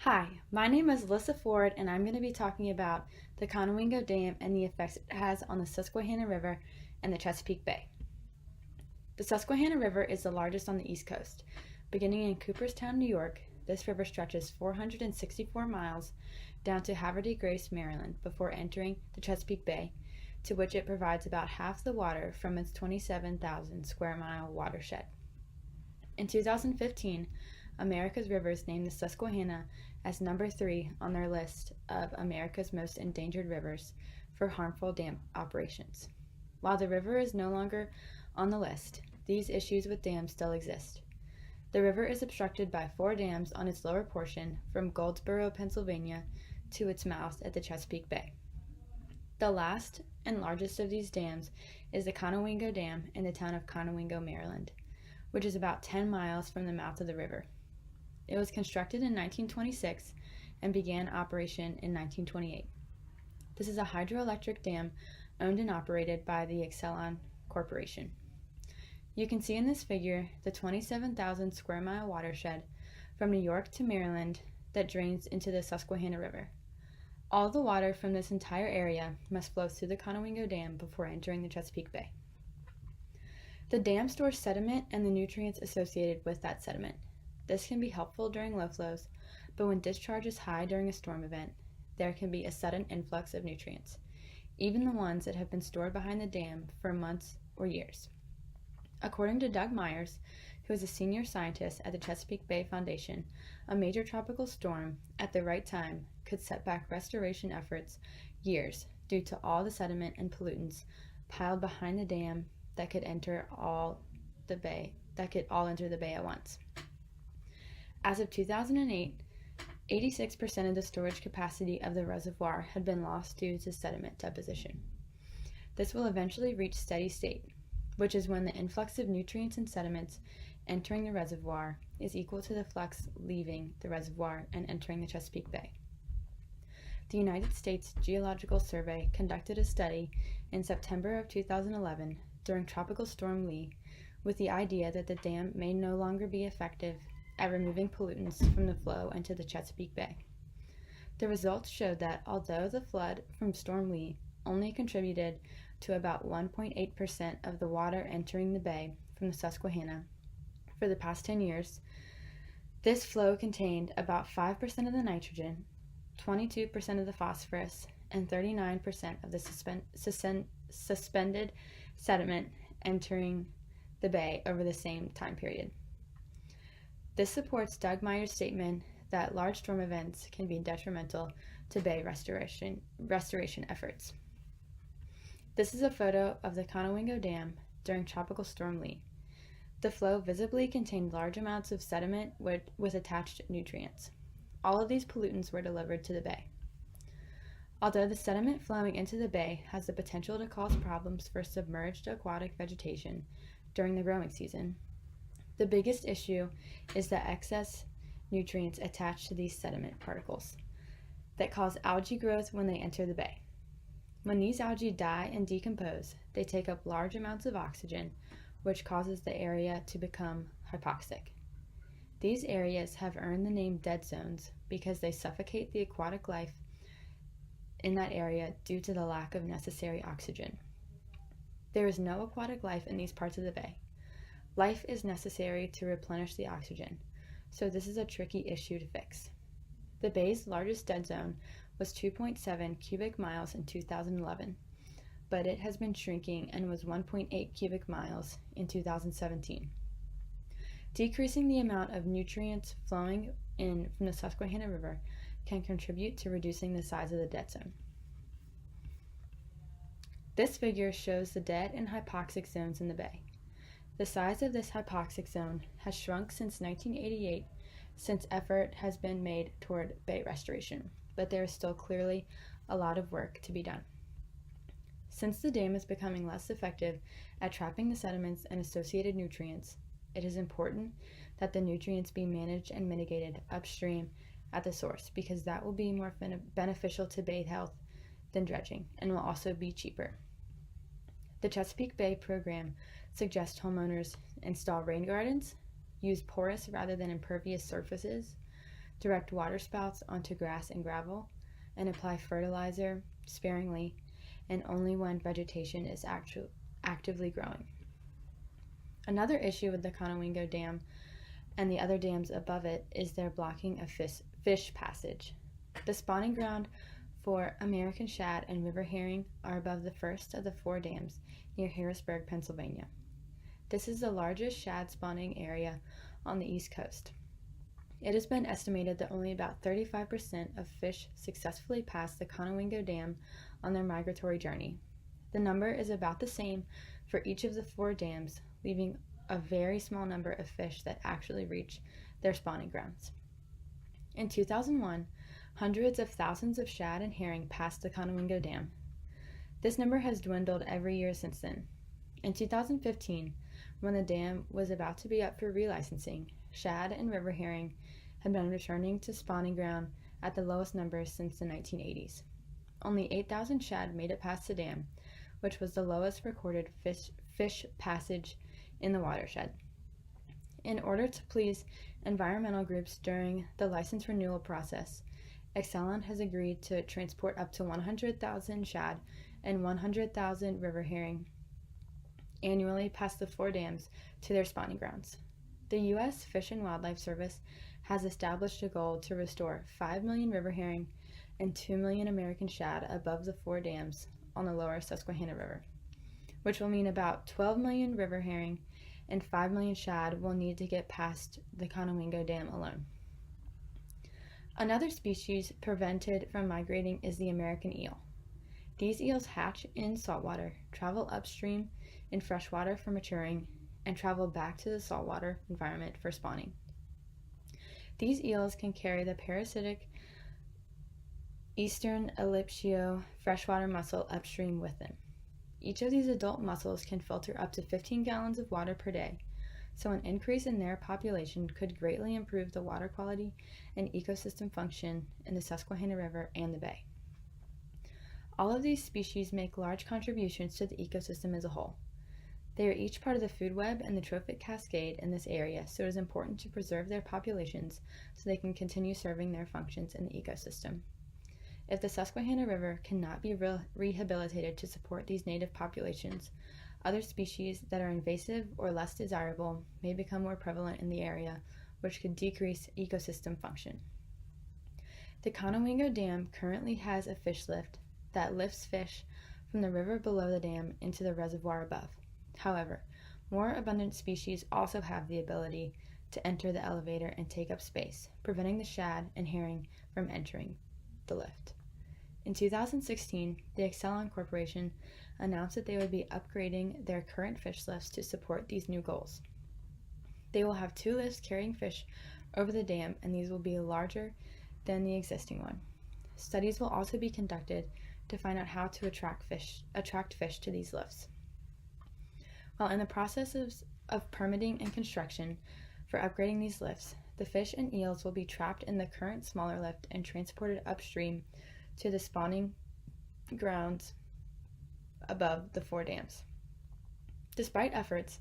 Hi, my name is Alyssa Ford, and I'm going to be talking about the Conowingo Dam and the effects it has on the Susquehanna River and the Chesapeake Bay. The Susquehanna River is the largest on the East Coast. Beginning in Cooperstown, New York, this river stretches 464 miles down to Havre de Grace, Maryland, before entering the Chesapeake Bay, to which it provides about half the water from its 27,000 square mile watershed. In 2015, America's Rivers named the Susquehanna as number 3 on their list of America's most endangered rivers for harmful dam operations. While the river is no longer on the list, these issues with dams still exist. The river is obstructed by 4 dams on its lower portion from Goldsboro, Pennsylvania to its mouth at the Chesapeake Bay. The last and largest of these dams is the Conowingo Dam in the town of Conowingo, Maryland, which is about 10 miles from the mouth of the river. It was constructed in 1926 and began operation in 1928. This is a hydroelectric dam owned and operated by the Exelon Corporation. You can see in this figure the 27,000 square mile watershed from New York to Maryland that drains into the Susquehanna River. All the water from this entire area must flow through the Conowingo Dam before entering the Chesapeake Bay. The dam stores sediment and the nutrients associated with that sediment. This can be helpful during low flows, but when discharge is high during a storm event, there can be a sudden influx of nutrients, even the ones that have been stored behind the dam for months or years. According to Doug Myers, who is a senior scientist at the Chesapeake Bay Foundation, a major tropical storm at the right time could set back restoration efforts years due to all the sediment and pollutants piled behind the dam that could all enter the bay at once. As of 2008, 86% of the storage capacity of the reservoir had been lost due to sediment deposition. This will eventually reach steady state, which is when the influx of nutrients and sediments entering the reservoir is equal to the flux leaving the reservoir and entering the Chesapeake Bay. The United States Geological Survey conducted a study in September of 2011 during Tropical Storm Lee with the idea that the dam may no longer be effective at removing pollutants from the flow into the Chesapeake Bay. The results showed that although the flood from Storm Lee only contributed to about 1.8% of the water entering the bay from the Susquehanna for the past 10 years, this flow contained about 5% of the nitrogen, 22% of the phosphorus, and 39% of the suspended sediment entering the bay over the same time period. This supports Doug Myers' statement that large storm events can be detrimental to bay restoration efforts. This is a photo of the Conowingo Dam during Tropical Storm Lee. The flow visibly contained large amounts of sediment with attached nutrients. All of these pollutants were delivered to the bay. Although the sediment flowing into the bay has the potential to cause problems for submerged aquatic vegetation during the growing season, the biggest issue is the excess nutrients attached to these sediment particles that cause algae growth when they enter the bay. When these algae die and decompose, they take up large amounts of oxygen, which causes the area to become hypoxic. These areas have earned the name dead zones because they suffocate the aquatic life in that area due to the lack of necessary oxygen. There is no aquatic life in these parts of the bay. Life is necessary to replenish the oxygen, so this is a tricky issue to fix. The bay's largest dead zone was 2.7 cubic miles in 2011, but it has been shrinking and was 1.8 cubic miles in 2017. Decreasing the amount of nutrients flowing in from the Susquehanna River can contribute to reducing the size of the dead zone. This figure shows the dead and hypoxic zones in the bay. The size of this hypoxic zone has shrunk since 1988, since effort has been made toward bay restoration, but there is still clearly a lot of work to be done. Since the dam is becoming less effective at trapping the sediments and associated nutrients, it is important that the nutrients be managed and mitigated upstream at the source, because that will be more beneficial to bay health than dredging and will also be cheaper. The Chesapeake Bay program suggests homeowners install rain gardens, use porous rather than impervious surfaces, direct waterspouts onto grass and gravel, and apply fertilizer sparingly and only when vegetation is actively growing. Another issue with the Conowingo Dam and the other dams above it is their blocking of fish passage. The spawning ground for American shad and river herring are above the first of the 4 dams near Harrisburg, Pennsylvania. This is the largest shad spawning area on the East Coast. It has been estimated that only about 35% of fish successfully pass the Conowingo Dam on their migratory journey. The number is about the same for each of the 4 dams, leaving a very small number of fish that actually reach their spawning grounds. In 2001, hundreds of thousands of shad and herring passed the Conowingo Dam. This number has dwindled every year since then. In 2015, when the dam was about to be up for relicensing, shad and river herring had been returning to spawning ground at the lowest numbers since the 1980s. Only 8,000 shad made it past the dam, which was the lowest recorded fish passage in the watershed. In order to please environmental groups during the license renewal process, Exelon has agreed to transport up to 100,000 shad and 100,000 river herring annually past the 4 dams to their spawning grounds. The U.S. Fish and Wildlife Service has established a goal to restore 5 million river herring and 2 million American shad above the 4 dams on the lower Susquehanna River, which will mean about 12 million river herring and 5 million shad will need to get past the Conowingo Dam alone. Another species prevented from migrating is the American eel. These eels hatch in saltwater, travel upstream in freshwater for maturing, and travel back to the saltwater environment for spawning. These eels can carry the parasitic eastern elliptio freshwater mussel upstream with them. Each of these adult mussels can filter up to 15 gallons of water per day, so an increase in their population could greatly improve the water quality and ecosystem function in the Susquehanna River and the bay. All of these species make large contributions to the ecosystem as a whole. They are each part of the food web and the trophic cascade in this area, so it is important to preserve their populations so they can continue serving their functions in the ecosystem. If the Susquehanna River cannot be rehabilitated to support these native populations, other species that are invasive or less desirable may become more prevalent in the area, which could decrease ecosystem function. The Conowingo Dam currently has a fish lift that lifts fish from the river below the dam into the reservoir above. However, more abundant species also have the ability to enter the elevator and take up space, preventing the shad and herring from entering the lift. In 2016, the Exelon Corporation announced that they would be upgrading their current fish lifts to support these new goals. They will have 2 lifts carrying fish over the dam, and these will be larger than the existing one. Studies will also be conducted to find out how to attract fish to these lifts. While in the process of permitting and construction for upgrading these lifts, the fish and eels will be trapped in the current smaller lift and transported upstream to the spawning grounds above the 4 dams. Despite efforts,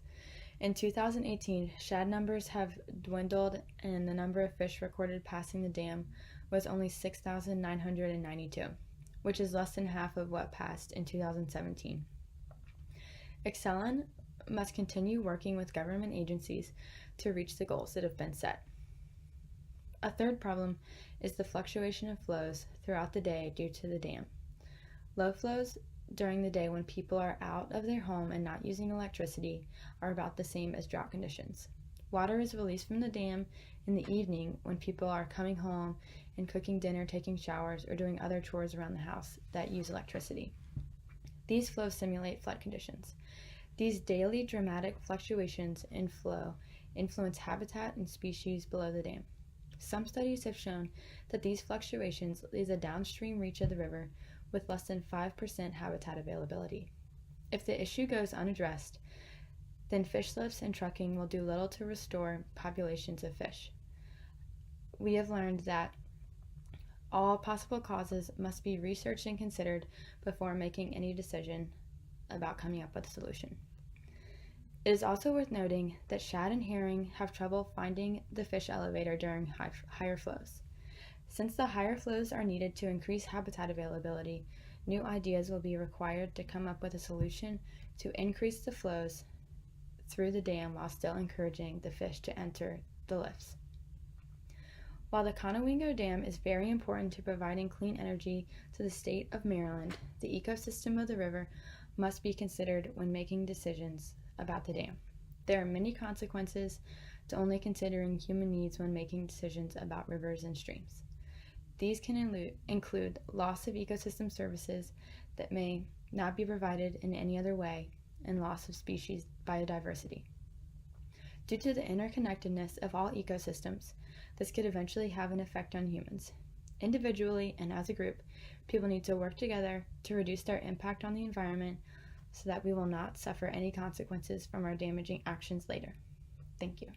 in 2018, shad numbers have dwindled and the number of fish recorded passing the dam was only 6,992, which is less than half of what passed in 2017. Exelon must continue working with government agencies to reach the goals that have been set. A third problem is the fluctuation of flows throughout the day due to the dam. Low flows during the day when people are out of their home and not using electricity are about the same as drought conditions. Water is released from the dam in the evening when people are coming home and cooking dinner, taking showers, or doing other chores around the house that use electricity. These flows simulate flood conditions. These daily dramatic fluctuations in flow influence habitat and species below the dam. Some studies have shown that these fluctuations leave the downstream reach of the river with less than 5% habitat availability. If the issue goes unaddressed, then fish lifts and trucking will do little to restore populations of fish. We have learned that all possible causes must be researched and considered before making any decision about coming up with a solution. It is also worth noting that shad and herring have trouble finding the fish elevator during higher flows. Since the higher flows are needed to increase habitat availability, new ideas will be required to come up with a solution to increase the flows through the dam while still encouraging the fish to enter the lifts. While the Conowingo Dam is very important to providing clean energy to the state of Maryland, the ecosystem of the river must be considered when making decisions about the dam. There are many consequences to only considering human needs when making decisions about rivers and streams. These can include loss of ecosystem services that may not be provided in any other way and loss of species biodiversity. Due to the interconnectedness of all ecosystems, this could eventually have an effect on humans. Individually and as a group, people need to work together to reduce their impact on the environment so that we will not suffer any consequences from our damaging actions later. Thank you.